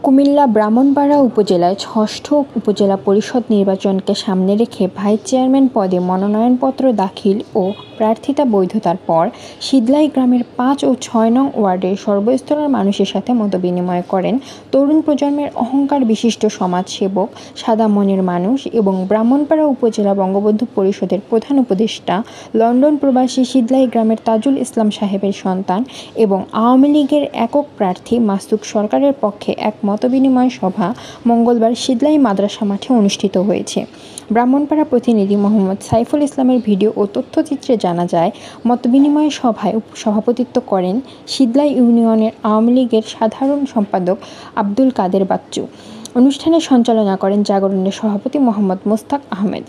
কুমিল্লা ব্রাহ্মণপাড়া উপজেলায় ষষ্ঠ উপজেলা পরিষদ নির্বাচনকে সামনে রেখে ভাইস চেয়ারম্যান পদে মনোনয়নপত্র দাখিল ও প্রার্থিতা বৈধতার পর সিদলাই গ্রামের ৫ ও ৬ নং ওয়ার্ডের সর্বস্তরের মানুষের সাথে মতবিনিময় করেন তরুণ প্রজন্মের অহংকার বিশিষ্ট সমাজসেবক, সাদা মনের মানুষ এবং ব্রাহ্মণপাড়া উপজেলা বঙ্গবন্ধু পরিষদের প্রধান উপদেষ্টা, লন্ডন প্রবাসী সিদলাই গ্রামের তাজুল ইসলাম সাহেবের সন্তান এবং আওয়ামী লীগের একক প্রার্থী মাসুক সরকারের পক্ষে এক মতবিনিময় সভা মঙ্গলবার সিদলাই মাদ্রাসা মাঠে অনুষ্ঠিত হয়েছে। ব্রাহ্মণপাড়া প্রতিনিধি মোহাম্মদ সাইফুল ইসলামের ভিডিও ও তথ্যচিত্রে জানা যায়, মতবিনিময় সভায় সভাপতিত্ব করেন সিদলাই ইউনিয়নের আওয়ামী লীগের সাধারণ সম্পাদক আব্দুল কাদের বাচ্চু। অনুষ্ঠানে সঞ্চালনা করেন জাগরণের সভাপতি মোহাম্মদ মোস্তাক আহমেদ।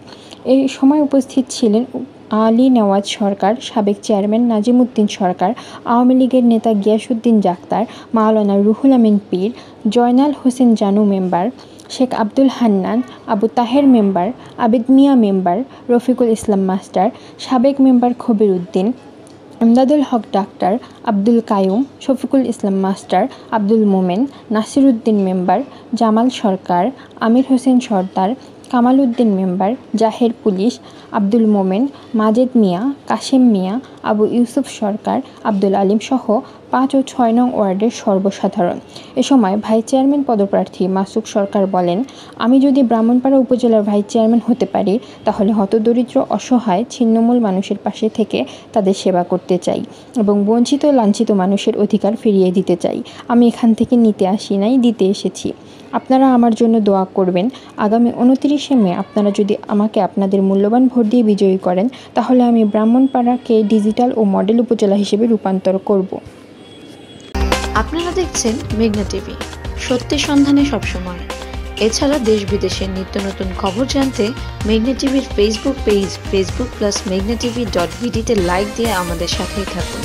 এই সময় উপস্থিত ছিলেন আলী নেওয়াজ সরকার, সাবেক চেয়ারম্যান নাজিম উদ্দিন সরকার, আওয়ামী লীগের নেতা গিয়াসউদ্দিন জাখতার, মাওলানা রুহুল আমিন পীর, জয়নাল হোসেন জানু মেম্বার, শেখ আব্দুল হান্নান, আবু তাহের মেম্বার, আবেদ মিয়া মেম্বার, রফিকুল ইসলাম মাস্টার, সাবেক মেম্বার খবির উদ্দিন, ইমদাদুল হক doctor, Abdul Kayum, Shafiqul Islam master, Abdul Momen, Nasir Uddin member, Jamal সরকার, আমির হোসেন সর্দার, কামাল উদ্দিন মেম্বার, জাহের পুলিশ, আব্দুল মোমেন, মাজেদ মিয়া, কাশেম মিয়া, আবু ইউসুফ সরকার, আব্দুল আলিম সহ ৫ ও ৬ নং ওয়ার্ডের সর্বসাধারণ। এ সময় ভাইস চেয়ারম্যান পদপ্রার্থী মাসুক সরকার বলেন, আমি যদি ব্রাহ্মণপাড়া উপজেলার ভাইস চেয়ারম্যান হতে পারি তাহলে হতদরিদ্র, অসহায়, ছিন্নমূল মানুষের পাশে থেকে তাদের সেবা করতে চাই এবং বঞ্চিত লাঞ্ছিত মানুষের অধিকার ফিরিয়ে দিতে চাই। আমি এখান থেকে নিতে আসি নাই, দিতে এসেছি। আপনারা আমার জন্য দোয়া করবেন। আগামী ২৯শে মে আপনারা যদি আমাকে আপনাদের মূল্যবান ভোট দিয়ে বিজয়ী করেন তাহলে আমি ব্রাহ্মণপাড়াকে ডিজিটাল ও মডেল উপজেলা হিসেবে রূপান্তর করব। আপনারা দেখছেন মেঘনা টিভি, সত্যের সন্ধানে সবসময়। এছাড়া দেশ বিদেশের নিত্য নতুন খবর জানতে মেঘনা টিভির ফেসবুক পেজ facebook+meghnaTV.vd তে লাইক দিয়ে আমাদের সাথেই থাকুন।